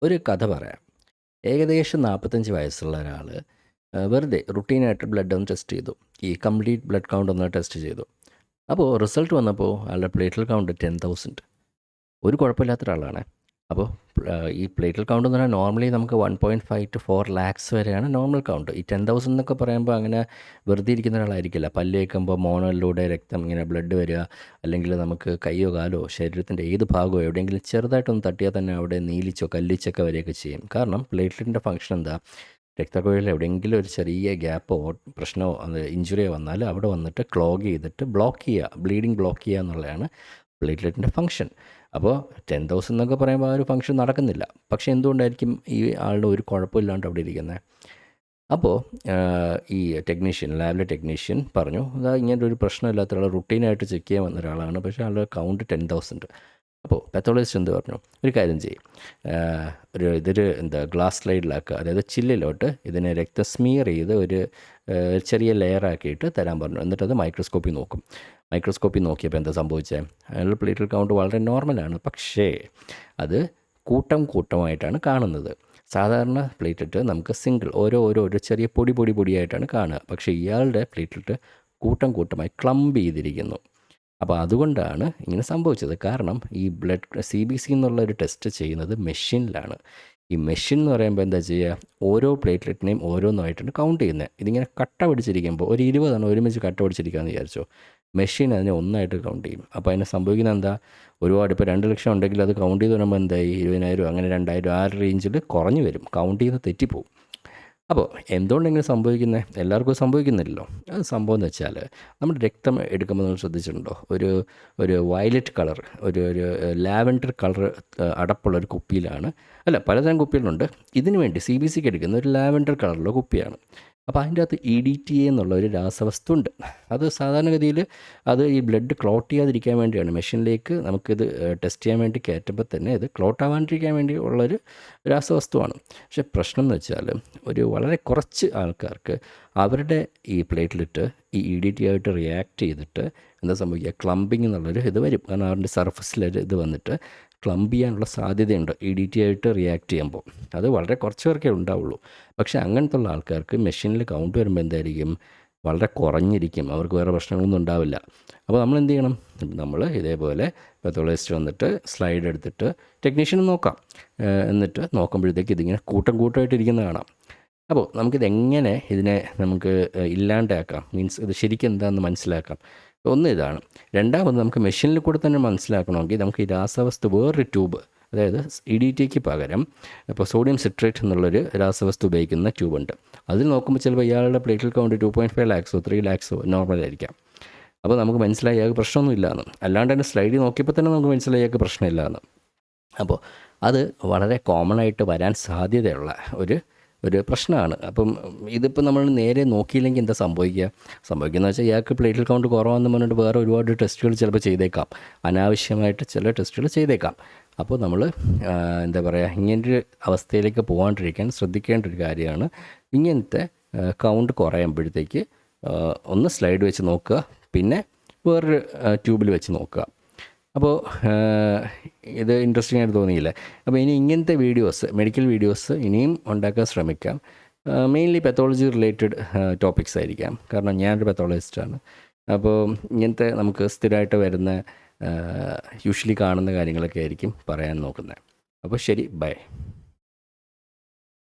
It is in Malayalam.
ഒരു കഥ പറയാം. ഏകദേശം 45 വയസ്സുള്ള ഒരാൾ വെറുതെ റുട്ടീനായിട്ട് ബ്ലഡ് ഒന്ന് ടെസ്റ്റ് ചെയ്തു. ഈ കംപ്ലീറ്റ് ബ്ലഡ് കൗണ്ട് ഒന്ന് ടെസ്റ്റ് ചെയ്തു. അപ്പോൾ റിസൾട്ട് വന്നപ്പോൾ ആളുടെ പ്ലേറ്റ്ലെറ്റ് കൗണ്ട് 10,000. ഒരു കുഴപ്പമില്ലാത്ത ഒരാളാണ്. അപ്പോൾ ഈ പ്ലേറ്റ്ലെറ്റ് കൗണ്ട് എന്ന് പറഞ്ഞാൽ നോർമലി നമുക്ക് 1.5 to 4 ലാക്സ് വരെയാണ് നോർമൽ കൗണ്ട്. ഈ 10,000 എന്നൊക്കെ പറയുമ്പോൾ അങ്ങനെ വെറുതെ ഇരിക്കുന്ന ഒരാളായിരിക്കില്ല. പല്ല് തേക്കുമ്പോൾ മോണയിലൂടെ രക്തം ഇങ്ങനെ ബ്ലഡ് വരിക, അല്ലെങ്കിൽ നമുക്ക് കൈയോ കാലോ ശരീരത്തിൻ്റെ ഏത് ഭാഗമോ എവിടെയെങ്കിലും ചെറുതായിട്ടൊന്ന് തട്ടിയാൽ തന്നെ അവിടെ നീലിച്ചോ കല്ലിച്ചൊക്കെ വരികയൊക്കെ ചെയ്യും. കാരണം പ്ലേറ്റ്ലെറ്റിൻ്റെ ഫംഗ്ഷൻ എന്താ, രക്തക്കുഴലിൽ എവിടെയെങ്കിലും ഒരു ചെറിയ ഗ്യാപ്പോ പ്രശ്നമോ അത് ഇഞ്ചുറിയോ വന്നാൽ അവിടെ വന്നിട്ട് ക്ലോഗ് ചെയ്തിട്ട് ബ്ലോക്ക് ചെയ്യുക, ബ്ലീഡിങ് ബ്ലോക്ക് ചെയ്യുക എന്നുള്ളതാണ് പ്ലേറ്റ്ലെറ്റിൻ്റെ ഫംഗ്ഷൻ. അപ്പോൾ 10,000 എന്നൊക്കെ പറയുമ്പോൾ ആ ഒരു ഫംഗ്ഷൻ നടക്കുന്നില്ല. പക്ഷേ എന്തുകൊണ്ടായിരിക്കും ഈ ആളുടെ ഒരു കുഴപ്പമില്ലാണ്ട് അവിടെ ഇരിക്കുന്നത്? അപ്പോൾ ഈ ലാബിലെ ടെക്നീഷ്യൻ പറഞ്ഞു, അതാ ഇങ്ങനെ ഒരു പ്രശ്നമില്ലാത്ത ഒരാൾ റുട്ടീനായിട്ട് ചെക്ക് ചെയ്യാൻ വന്ന ഒരാളാണ്, പക്ഷേ ആളുടെ കൗണ്ട് 10,000. അപ്പോൾ പാത്തോളജിസ്റ്റ് എന്ത് പറഞ്ഞു, ഒരു കാര്യം ചെയ്യും, ഇതൊരു ഗ്ലാസ് സ്ലൈഡിലാക്കുക, അതായത് ചില്ലിലോട്ട് ഇതിനെ രക്തം സ്മിയർ ചെയ്ത് ഒരു ചെറിയ ലെയറാക്കിയിട്ട് തരാൻ പറഞ്ഞു. എന്നിട്ടത് മൈക്രോസ്കോപ്പിൽ നോക്കും. മൈക്രോസ്കോപ്പിൽ നോക്കിയപ്പോൾ എന്താ സംഭവിച്ചത്, അയാളുടെ പ്ലേറ്റ്ലെറ്റ് കൗണ്ട് വളരെ നോർമലാണ്. പക്ഷേ അത് കൂട്ടമായിട്ടാണ് കാണുന്നത്. സാധാരണ പ്ലേറ്റ്ലെറ്റ് നമുക്ക് സിംഗിൾ ഓരോ ചെറിയ പൊടിയായിട്ടാണ് കാണുക. പക്ഷേ ഇയാളുടെ പ്ലേറ്റ്ലെറ്റ് കൂട്ടമായി ക്ലംപ് ചെയ്തിരിക്കുന്നു. അപ്പോൾ അതുകൊണ്ടാണ് ഇങ്ങനെ സംഭവിച്ചത്. കാരണം ഈ CBC എന്നുള്ള ഒരു ടെസ്റ്റ് ചെയ്യുന്നത് മെഷീനിലാണ്. ഈ മെഷീൻ എന്ന് പറയുമ്പോൾ എന്താ ചെയ്യുക, ഓരോ പ്ലേറ്റ്ലെറ്റിനെയും ഓരോന്നായിട്ടാണ് കൗണ്ട് ചെയ്യുന്നത്. ഇതിങ്ങനെ കട്ട പിടിച്ചിരിക്കുമ്പോൾ ഒരു 20 ഒരുമിച്ച് കട്ട പിടിച്ചിരിക്കുകയെന്ന് വിചാരിച്ചോ, മെഷീൻ അതിനെ ഒന്നായിട്ട് കൗണ്ട് ചെയ്യും. അപ്പോൾ അതിനെ സംഭവിക്കുന്നത് എന്താ, ഒരുപാട് ഇപ്പോൾ 2 ലക്ഷം ഉണ്ടെങ്കിൽ അത് കൗണ്ട് ചെയ്ത് വരുമ്പോൾ എന്തായി, 20,000 അങ്ങനെ 2,000 ആ റേഞ്ചിൽ കുറഞ്ഞു വരും, കൗണ്ട് ചെയ്ത് തെറ്റിപ്പോവും. അപ്പോൾ എന്തുകൊണ്ടെങ്കിലും സംഭവിക്കുന്നത്, എല്ലാവർക്കും സംഭവിക്കുന്നില്ലല്ലോ. അത് സംഭവം എന്ന് വെച്ചാൽ, നമ്മുടെ രക്തം എടുക്കുമ്പോൾ നിങ്ങൾ ശ്രദ്ധിച്ചിട്ടുണ്ടോ, ഒരു വയലറ്റ് കളർ, ഒരു ലാവൻഡർ കളർ അടപ്പുള്ളൊരു കുപ്പിയിലാണ്, അല്ല പലതരം കുപ്പികളുണ്ട്, ഇതിനു വേണ്ടി CBCക്ക് എടുക്കുന്ന ഒരു ലാവൻഡർ കളറുള്ള കുപ്പിയാണ്. അപ്പോൾ അതിൻ്റെ അകത്ത് EDTA എന്നുള്ള ഒരു രാസവസ്തു ഉണ്ട്. അത് സാധാരണഗതിയിൽ അത് ഈ ബ്ലഡ് ക്ലോട്ട് ചെയ്യാതിരിക്കാൻ വേണ്ടിയാണ്. മെഷീനിലേക്ക് നമുക്കിത് ടെസ്റ്റ് ചെയ്യാൻ വേണ്ടി കയറ്റുമ്പോൾ തന്നെ ഇത് ക്ലോട്ട് ആവാണ്ടിരിക്കാൻ വേണ്ടി ഉള്ളൊരു രാസവസ്തുവാണ്. പക്ഷേ പ്രശ്നം എന്ന് വെച്ചാൽ, വളരെ കുറച്ച് ആൾക്കാർക്ക് അവരുടെ ഈ പ്ലേറ്റ്ലെറ്റ് ഈ EDTA ആയിട്ട് റിയാക്ട് ചെയ്തിട്ട് എന്താ സംഭവിക്കുക, ക്ലംപിങ് എന്നുള്ളൊരു ഇത് വരും. കാരണം അവരുടെ സർഫസിലൊരു ഇത് വന്നിട്ട് ക്ലംപ് ചെയ്യാനുള്ള സാധ്യതയുണ്ട് EDTA ആയിട്ട് റിയാക്ട് ചെയ്യുമ്പോൾ. അത് വളരെ കുറച്ച് പേർക്കേ ഉണ്ടാവുള്ളൂ. പക്ഷേ അങ്ങനത്തെ ഉള്ള ആൾക്കാർക്ക് മെഷീനിൽ കൗണ്ട് വരുമ്പോൾ എന്തായിരിക്കും, വളരെ കുറഞ്ഞിരിക്കും, അവർക്ക് വേറെ പ്രശ്നങ്ങളൊന്നും ഉണ്ടാവില്ല. അപ്പോൾ നമ്മൾ എന്ത് ചെയ്യണം, നമ്മൾ ഇതേപോലെ പാത്തോളജിസ്റ്റ് വന്നിട്ട് സ്ലൈഡ് എടുത്തിട്ട് ടെക്നീഷ്യന് നോക്കാം. എന്നിട്ട് നോക്കുമ്പോഴത്തേക്ക് ഇതിങ്ങനെ കൂട്ടമായിട്ട് ഇരിക്കുന്നത് കാണാം. അപ്പോൾ നമുക്കിതെങ്ങനെ നമുക്ക് ഇല്ലാണ്ടാക്കാം, മീൻസ് ഇത് ശരിക്കും എന്താണെന്ന് മനസ്സിലാക്കാം. ഒന്ന് ഇതാണ്. രണ്ടാമത് നമുക്ക് മെഷീനിൽ കൂടെ തന്നെ മനസ്സിലാക്കണമെങ്കിൽ നമുക്ക് ഈ രാസവസ്തു വേറൊരു ട്യൂബ്, അതായത് EDTയ്ക്ക് പകരം ഇപ്പോൾ സോഡിയം സിട്രേറ്റ് എന്നുള്ളൊരു രാസവസ്തു ഉപയോഗിക്കുന്ന ട്യൂബുണ്ട്. അതിൽ നോക്കുമ്പോൾ ചിലപ്പോൾ ഇയാളുടെ പ്ലേറ്റ്ലെറ്റ് കൗണ്ട് 2.5 ലാക്സോ 3 ലാക്സോ നോർമലായിരിക്കാം. അപ്പോൾ നമുക്ക് മനസ്സിലായി അയാൾക്ക് പ്രശ്നമൊന്നുമില്ലയെന്ന്. അല്ലാണ്ട് തന്നെ സ്ലൈഡിൽ നോക്കിയപ്പോൾ തന്നെ നമുക്ക് മനസ്സിലായി അയാൾക്ക് പ്രശ്നമില്ലയെന്ന്. അപ്പോൾ അത് വളരെ കോമൺ ആയിട്ട് വരാൻ സാധ്യതയുള്ള ഒരു പ്രശ്നമാണ്. അപ്പം ഇതിപ്പോൾ നമ്മൾ നേരെ നോക്കിയില്ലെങ്കിൽ എന്താ സംഭവിക്കുന്നത് വെച്ചാൽ, ഇയാൾക്ക് പ്ലേറ്റ്ലെറ്റ് കൗണ്ട് കുറവാണെന്ന് പറഞ്ഞിട്ട് വേറെ ഒരുപാട് ടെസ്റ്റുകൾ ചിലപ്പോൾ ചെയ്തേക്കാം, അനാവശ്യമായിട്ട് ചില ടെസ്റ്റുകൾ ചെയ്തേക്കാം. അപ്പോൾ നമ്മൾ എന്താ പറയുക, ഇങ്ങനൊരു അവസ്ഥയിലേക്ക് പോകാണ്ടിരിക്കാൻ ശ്രദ്ധിക്കേണ്ട ഒരു കാര്യമാണ്. ഇങ്ങനത്തെ കൗണ്ട് കുറയുമ്പോഴത്തേക്ക് ഒന്ന് സ്ലൈഡ് വെച്ച് നോക്കുക, പിന്നെ വേറൊരു ട്യൂബിൽ വെച്ച് നോക്കുക. അപ്പോൾ ഇത് ഇൻട്രസ്റ്റിംഗ് ആയിട്ട് തോന്നിയില്ലേ? അപ്പോൾ ഇനി ഇങ്ങനത്തെ വീഡിയോസ്, മെഡിക്കൽ വീഡിയോസ് ഇനിയും ഉണ്ടാക്കാൻ ശ്രമിക്കാം. മെയിൻലി പാത്തോളജി റിലേറ്റഡ് ടോപ്പിക്സ് ആയിരിക്കാം. കാരണം ഞാനൊരു പാത്തോളജിസ്റ്റാണ്. അപ്പോൾ ഇങ്ങനത്തെ നമുക്ക് സ്ഥിരമായിട്ട് വരുന്ന യൂഷ്വലി കാണുന്ന കാര്യങ്ങളൊക്കെ ആയിരിക്കും പറയാൻ നോക്കുന്നത്. അപ്പോൾ ശരി, ബൈ.